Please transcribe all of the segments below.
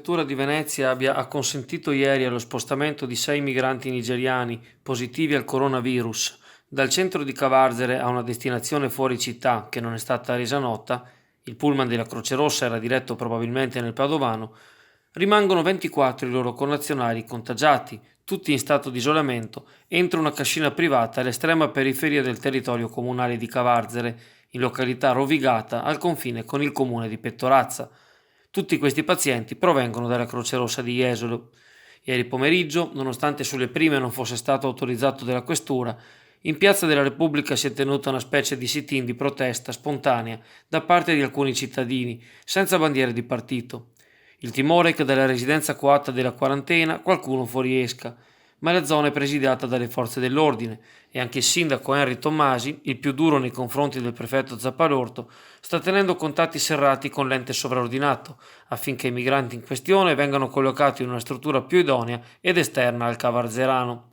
prefettura di Venezia abbia acconsentito ieri allo spostamento di 6 migranti nigeriani positivi al coronavirus dal centro di Cavarzere a una destinazione fuori città che non è stata resa nota, il pullman della Croce Rossa era diretto probabilmente nel Padovano, rimangono 24 i loro connazionali contagiati, tutti in stato di isolamento, entro una cascina privata all'estrema periferia del territorio comunale di Cavarzere, in località Rovigata, al confine con il comune di Pettorazza. Tutti questi pazienti provengono dalla Croce Rossa di Jesolo. Ieri pomeriggio, nonostante sulle prime non fosse stato autorizzato dalla questura, in Piazza della Repubblica si è tenuta una specie di sit-in di protesta spontanea da parte di alcuni cittadini, senza bandiere di partito. Il timore è che dalla residenza coatta della quarantena qualcuno fuoriesca, ma la zona è presidiata dalle forze dell'ordine e anche il sindaco Henry Tommasi, il più duro nei confronti del prefetto Zappalorto, sta tenendo contatti serrati con l'ente sovraordinato affinché i migranti in questione vengano collocati in una struttura più idonea ed esterna al Cavarzerano.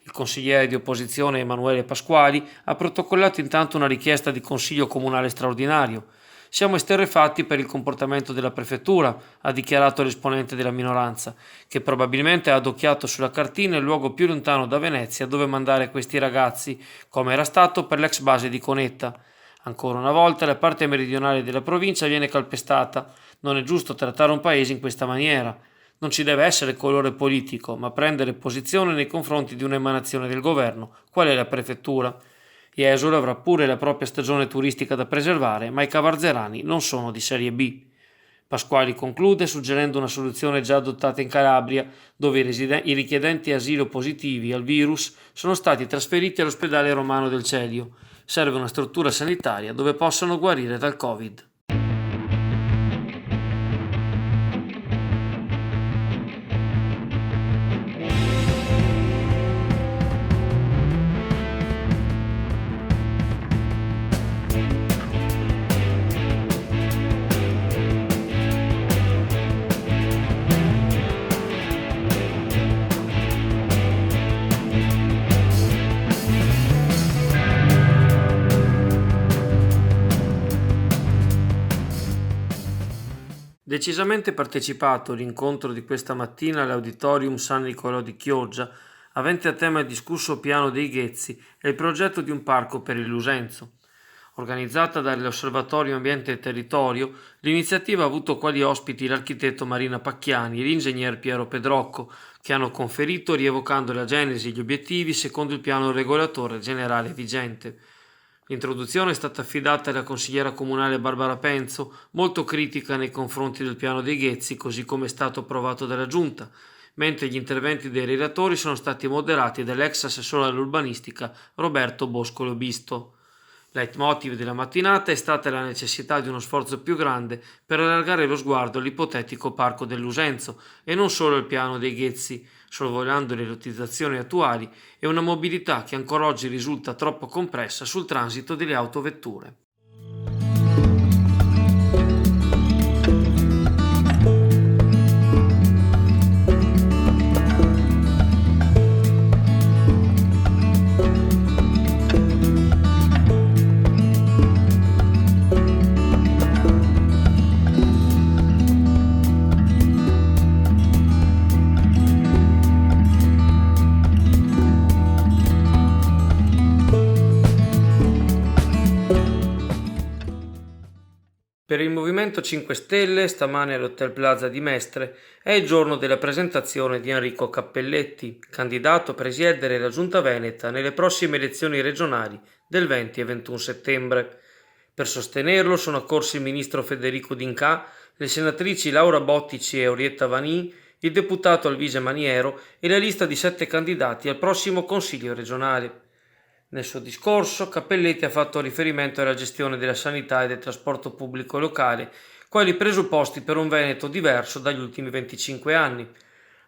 Il consigliere di opposizione Emanuele Pasquali ha protocollato intanto una richiesta di consiglio comunale straordinario. Siamo esterrefatti per il comportamento della prefettura, ha dichiarato l'esponente della minoranza, che probabilmente ha adocchiato sulla cartina il luogo più lontano da Venezia dove mandare questi ragazzi, come era stato per l'ex base di Conetta. Ancora una volta la parte meridionale della provincia viene calpestata. Non è giusto trattare un paese in questa maniera. Non ci deve essere colore politico, ma prendere posizione nei confronti di un'emanazione del governo, qual è la prefettura. Jesolo avrà pure la propria stagione turistica da preservare, ma i cavarzerani non sono di serie B. Pasquali conclude suggerendo una soluzione già adottata in Calabria, dove i richiedenti asilo positivi al virus sono stati trasferiti all'ospedale romano del Celio. Serve una struttura sanitaria dove possano guarire dal Covid. Decisamente partecipato all'incontro di questa mattina all'Auditorium San Nicolò di Chioggia, avente a tema il discusso piano dei Ghezzi e il progetto di un parco per il Lusenzo. Organizzata dall'Osservatorio Ambiente e Territorio, l'iniziativa ha avuto quali ospiti l'architetto Marina Pacchiani e l'ingegner Piero Pedrocco, che hanno conferito rievocando la genesi e gli obiettivi secondo il piano regolatore generale vigente. L'introduzione è stata affidata alla consigliera comunale Barbara Penzo, molto critica nei confronti del piano dei Ghezzi così come è stato approvato dalla Giunta, mentre gli interventi dei relatori sono stati moderati dall'ex assessore all'urbanistica Roberto Boscolo Bisto. Leitmotiv della mattinata è stata la necessità di uno sforzo più grande per allargare lo sguardo all'ipotetico parco del Lusenzo e non solo al piano dei Ghezzi, sorvolando le lottizzazioni attuali e una mobilità che ancora oggi risulta troppo compressa sul transito delle autovetture. Per il Movimento 5 Stelle, stamane all'Hotel Plaza di Mestre, è il giorno della presentazione di Enrico Cappelletti, candidato a presiedere la Giunta Veneta nelle prossime elezioni regionali del 20 e 21 settembre. Per sostenerlo sono accorsi il ministro Federico D'Incà, le senatrici Laura Bottici e Orietta Vanin, il deputato Alvise Maniero e la lista di 7 candidati al prossimo Consiglio regionale. Nel suo discorso, Cappelletti ha fatto riferimento alla gestione della sanità e del trasporto pubblico locale, quali presupposti per un Veneto diverso dagli ultimi 25 anni.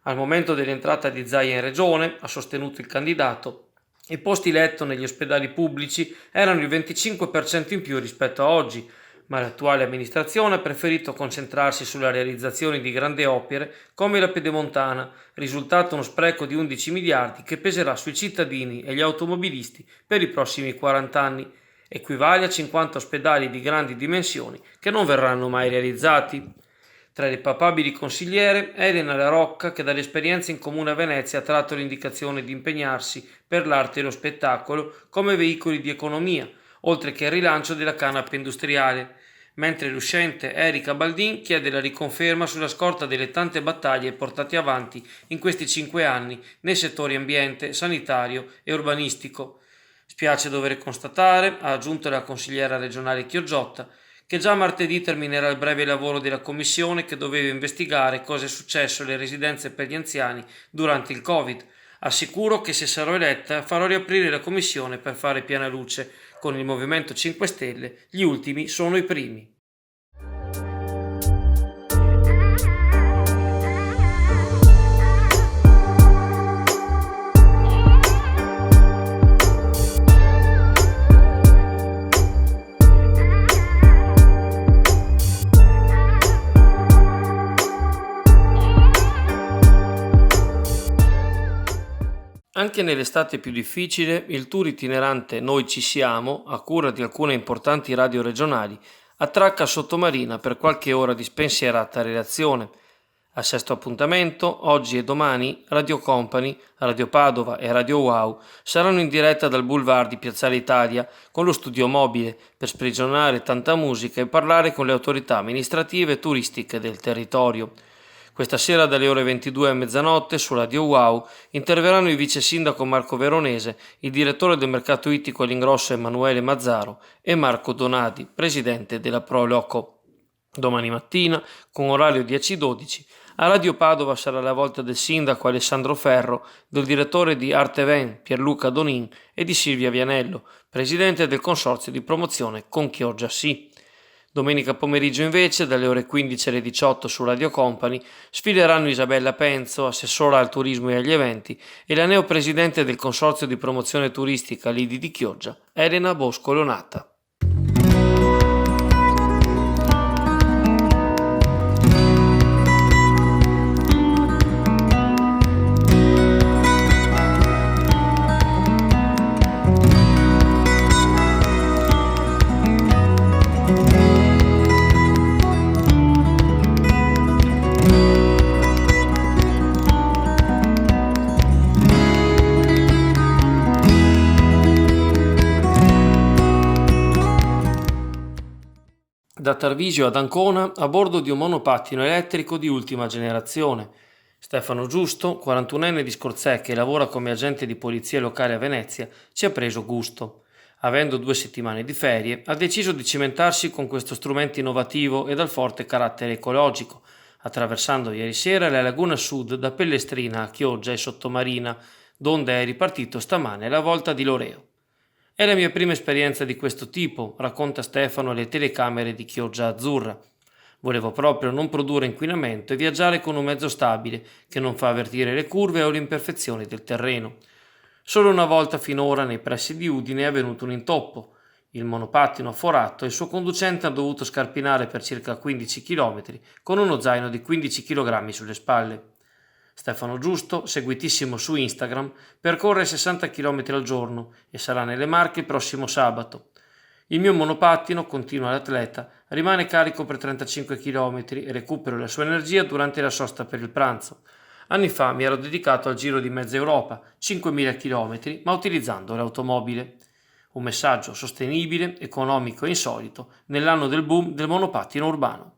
Al momento dell'entrata di Zaia in regione, ha sostenuto il candidato, i posti letto negli ospedali pubblici erano il 25% in più rispetto a oggi, ma l'attuale amministrazione ha preferito concentrarsi sulla realizzazione di grandi opere come la Pedemontana, risultato uno spreco di 11 miliardi che peserà sui cittadini e gli automobilisti per i prossimi 40 anni. Equivale a 50 ospedali di grandi dimensioni che non verranno mai realizzati. Tra le papabili consigliere, Elena La Rocca, che dall'esperienza in comune a Venezia ha tratto l'indicazione di impegnarsi per l'arte e lo spettacolo come veicoli di economia, oltre che il rilancio della canapa industriale, mentre l'uscente Erika Baldin chiede la riconferma sulla scorta delle tante battaglie portate avanti in questi 5 anni nei settori ambiente, sanitario e urbanistico. Spiace dover constatare, ha aggiunto la consigliera regionale Chiogiotta, che già martedì terminerà il breve lavoro della commissione che doveva investigare cosa è successo alle residenze per gli anziani durante il Covid. Assicuro che se sarò eletta farò riaprire la commissione per fare piena luce. Con il Movimento 5 Stelle gli ultimi sono i primi. Anche nell'estate più difficile, il tour itinerante Noi ci siamo, a cura di alcune importanti radio regionali, attracca a Sottomarina per qualche ora di spensierata relazione. Al sesto appuntamento, oggi e domani, Radio Company, Radio Padova e Radio Wow saranno in diretta dal boulevard di Piazzale Italia con lo studio mobile per sprigionare tanta musica e parlare con le autorità amministrative e turistiche del territorio. Questa sera dalle ore 22 a mezzanotte su Radio Wow interverranno il vice sindaco Marco Veronese, il direttore del mercato ittico all'ingrosso Emanuele Mazzaro e Marco Donati, presidente della Pro Loco. Domani mattina, con orario 10-12, a Radio Padova sarà la volta del sindaco Alessandro Ferro, del direttore di Arteven Pierluca Donin e di Silvia Vianello, presidente del consorzio di promozione Con Chioggia Sì. Domenica pomeriggio invece, dalle ore 15 alle 18 su Radio Company, sfileranno Isabella Penzo, assessora al turismo e agli eventi, e la neopresidente del Consorzio di Promozione Turistica Lidi di Chioggia, Elena Bosco Lonata. Da Tarvisio ad Ancona a bordo di un monopattino elettrico di ultima generazione. Stefano Giusto, 41enne di Scorzè che lavora come agente di polizia locale a Venezia, ci ha preso gusto. Avendo 2 settimane di ferie, ha deciso di cimentarsi con questo strumento innovativo e dal forte carattere ecologico, attraversando ieri sera la laguna sud da Pellestrina a Chioggia e Sottomarina, donde è ripartito stamane la volta di Loreo. È la mia prima esperienza di questo tipo, racconta Stefano alle telecamere di Chioggia Azzurra. Volevo proprio non produrre inquinamento e viaggiare con un mezzo stabile che non fa avvertire le curve o le imperfezioni del terreno. Solo una volta finora nei pressi di Udine è avvenuto un intoppo. Il monopattino ha forato e il suo conducente ha dovuto scarpinare per circa 15 km con uno zaino di 15 kg sulle spalle. Stefano Giusto, seguitissimo su Instagram, percorre 60 km al giorno e sarà nelle Marche il prossimo sabato. Il mio monopattino, continua l'atleta, rimane carico per 35 km e recupero la sua energia durante la sosta per il pranzo. Anni fa mi ero dedicato al giro di mezza Europa, 5.000 km, ma utilizzando l'automobile. Un messaggio sostenibile, economico e insolito nell'anno del boom del monopattino urbano.